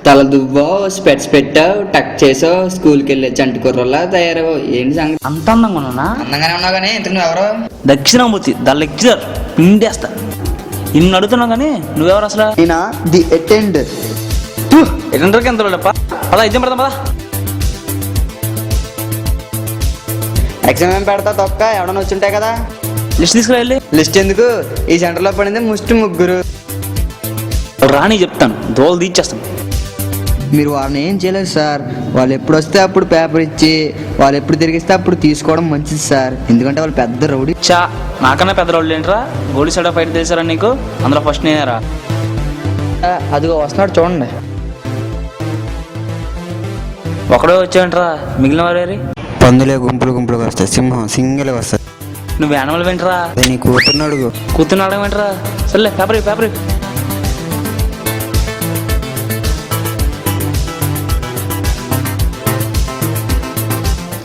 తల దువ్వో స్పెట్స్ పెట్టావు టక్ చేసావు స్కూల్కి వెళ్ళే చంటి కుర్రలా తయారవు. ఏంటి సంగతి? అంత అందంగా ఉన్నా? అందంగానే ఉన్నావు కానీ ఇంత నువ్వు ఎవరో? దక్షిణామూర్తి ద లెక్చరర్, పిండేస్తా. ఇన్ని అడుగుతున్నావు కానీ నువ్వెవరు అసలు? నేనా ది అటెండర్. ఎటెండర్కి ఎంత లేపా? పదా ఇద్దాం పెడదాం పదా. ఎగ్జామ్ ఏం పెడతా తొక్క ఎవడన్నా వచ్చి ఉంటాయి కదా. లిస్ట్ తీసుకురా. లిస్ట్ ఎందుకు? ఈ సెంటర్లో పడింది ముష్టి ముగ్గురు. రాని చెప్తాను, దోలు తీర్చేస్తాను. మీరు వాళ్ళని ఏం చేయలేదు సార్. వాళ్ళు ఎప్పుడు వస్తే అప్పుడు పేపర్ ఇచ్చి వాళ్ళు ఎప్పుడు తిరిగిస్తే అప్పుడు తీసుకోవడం మంచిది సార్. ఎందుకంటే వాళ్ళు పెద్ద రౌడీ. చా, నాకన్నా పెద్ద రోడ్లు ఏంట్రా? గోల్డ్ సైడ్ ఫైట్ చేశారా నీకు? అందులో ఫస్ట్ నేనేరా. అదిగో వస్తున్నాడు చూడండి. ఒకడే వచ్చాయంట్రా, మిగిలిన వారేరి? పందులే గుంపులు గుంపులుగా వస్తాయి, సింహం సింగిల్గా వస్తాయి. నువ్వు యానిమల్ వెంట్రా? నీ కూతున్నాడు. కూర్చున్నాడు వెంట్రా? సర్లే పేపర్ పేపర్.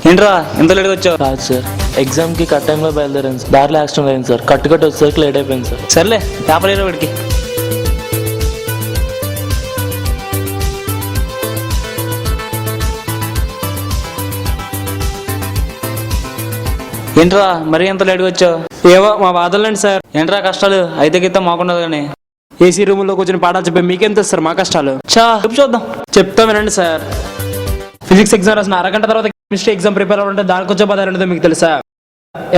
ఏంట్రా ఎంత లేట్గా వచ్చావు? కాదు సార్, ఎగ్జామ్కి కట్ టైంలో బయలుదేరాను సార్. దారిలో యాక్సిడెంట్ అయింది సార్. కట్టు వచ్చేసరికి లేట్ అయిపోయింది సార్. సర్లే పేపర్ వేరే వాడికి. ఏంట్రా మరీ ఎంత లేట్గా వచ్చావు? ఏవో మా బాధలండి సార్. ఏంట్రా కష్టాలు? అయితే గిత్త మాకున్నది కానీ. ఏసీ రూమ్ లో కూర్చొని పాఠాలు చెప్పే మీకేం తెస్తారు మా కష్టాలు? చా చెప్పు చూద్దాం. చెప్తా వినండి సార్. ఫిజిక్స్ ఎగ్జామ్ రాసిన అరగంట తర్వాత కెమిస్ట్రీ ఎగ్జామ్ ప్రిపేర్ అవ్వాలంటే దానికి వచ్చే బాధ ఏంటో మీకు తెలుసా?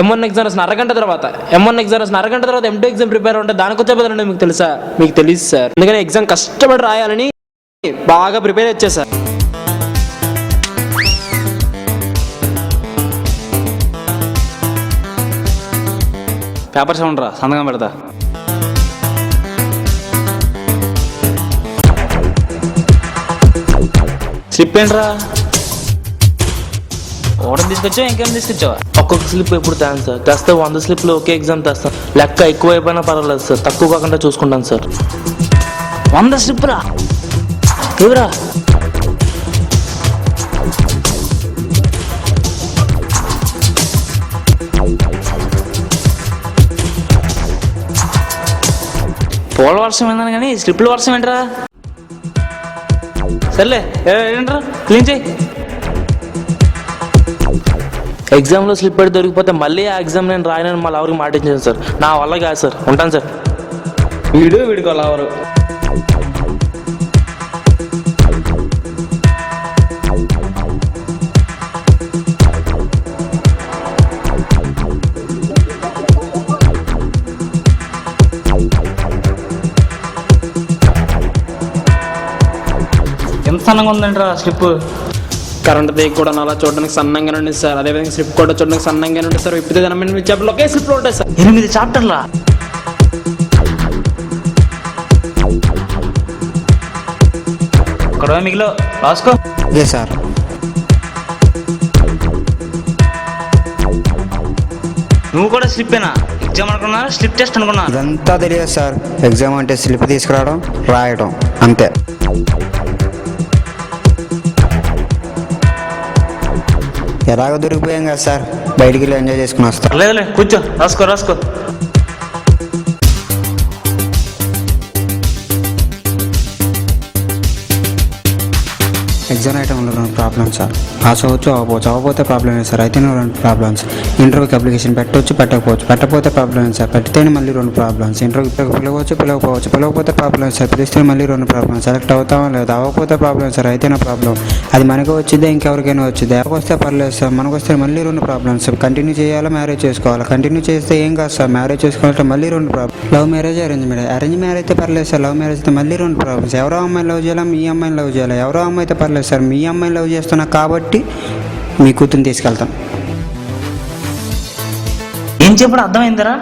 M1 ఎగ్జామ్ రాసిన అరగంట తర్వాత M2 ఎగ్జామ్ ప్రిపేర్ అవ్వాలంటే దానికి వచ్చే బాధ ఏంటో మీకు తెలుసా? మీకు తెలియదు సార్. అందుకని ఎగ్జామ్ కష్టపడి రాయాలని బాగా ప్రిపేర్ వచ్చేసా. పేపర్ సౌండ్ రా, సంతకం పెడతా. స్లిప్ ఏంట్రా? ఓడని తీసుకొచ్చావా ఇంకేం తీసుకొచ్చావా? ఒక్కొక్క స్లిప్ ఎప్పుడు తాను సార్. తెస్తే 100 స్లిప్లు ఒకే ఎగ్జామ్ తెస్తాను. లెక్క ఎక్కువ అయిపోయినా పర్వాలేదు సార్, తక్కువ కాకుండా చూసుకుంటాను సార్. 100 స్లిప్రా? ఎవరా? పూల వర్షం ఏందని కానీ స్లిప్ల వర్షం ఏంట్రా? సర్లే ఏంట్రా క్లీన్ చేయి. ఎగ్జామ్లో స్లిప్ పెట్టి దొరికిపోతే మళ్ళీ ఆ ఎగ్జామ్ నేను రాయనని మళ్ళీ ఎవరికి మాటించాను సార్. నా వల్ల కాదు సార్. ఉంటాను సార్. వీడికో ఎవరు? ఎంత సన్నంగా ఉందంట్రా స్లిప్? కరెంట్ దేక్ కూడా అలా చూడడానికి సన్నంగానే ఉంది సార్. అదేవిధంగా స్లిప్ కూడా చూడడానికి సన్నంగానే ఉంటుంది సార్. ఇప్పుడు చెప్పలు ఒకే స్లిప్ లో ఉంటాయి సార్. 8 చాప్టర్లా? ఇక్కడ మిగిలో రాసుకో. అదే సార్. నువ్వు కూడా స్లిప్పేనా? ఎగ్జామ్ అనుకున్నా స్లిప్ టెస్ట్ అనుకున్నా? ఇదంతా తెలియదు సార్. ఎగ్జామ్ అంటే స్లిప్ తీసుకురావడం రాయడం అంతే. ఎలాగో దొరికిపోయాం కదా సార్, బయటికి వెళ్ళి ఎంజాయ్ చేసుకుని వస్తాం. లేదులే కూర్చో, రాసుకో. ఎగ్జామ్ ఐటంలో 2 ప్రాబ్లమ్స్ సార్. పాస్ అవ్వచ్చు అవ్వకపోతే ప్రాబ్లమే సార్. అయితేనే 2 ప్రాబ్లమ్స్. ఇంటర్వ్యూకి అప్లికేషన్ పెట్టవచ్చు పెట్టకపోతే ప్రాబ్లమే సార్. పెట్టితేనే మళ్ళీ 2 ప్రాబ్లమ్స్. ఇంటర్వ్యూకి పిలవకపోతే ప్రాబ్లమ్ సార్. పిలిస్తే మళ్ళీ 2 ప్రాబ్లమ్స్. సెలెక్ట్ అవుతామో లేదు, అవ్వకపోతే ప్రాబ్లం సార్. అయితేనే ప్రాబ్లం. అది మనకు వచ్చిందే ఇంకెవరికైనా వచ్చింది. వస్తే పర్లేదు సార్, మనకు వస్తే మళ్ళీ 2 ప్రాబ్లమ్స్. కంటిన్యూ చేయాలా, మ్యారేజ్ చేసుకోవాలి. కంటిన్యూ చేస్తే ఏం కాదు సార్, మ్యారేజ్ చేసుకోవాలంటే మళ్ళీ 2 problem. Love marriage arrange marriage అయితే పర్లేదు సార్. లవ్ మ్యారేజ్ అయితే మళ్ళీ 2 ప్రాబ్లమ్స్. ఎవరో అమ్మాయిని లవ్ చేయాలా, మీ అమ్మాయిని లవ్ చేయాలి. ఎవరో అమ్మాయి అయితే పర్లేదు సార్, మీ అమ్మాయిని లవ్ చేస్తున్నా కాబట్టి మీ కూతుర్ని తీసుకెళ్తాను. ఏం చెప్పడం అర్థమైందిరా?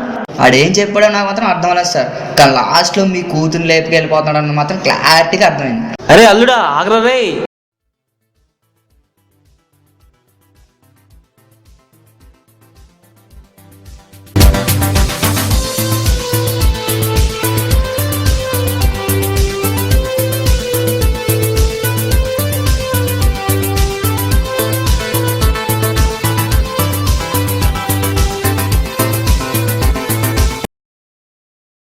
ఆడేం చెప్పాడో నాకు మాత్రం అర్థం అవ్వలేదు సార్. కానీ లాస్ట్లో మీ కూతురు లేపుకి వెళ్ళిపోతున్నాడు అన్న మాత్రం క్లారిటీగా అర్థమైంది. అరే అల్లుడా ఆగ్రా రే.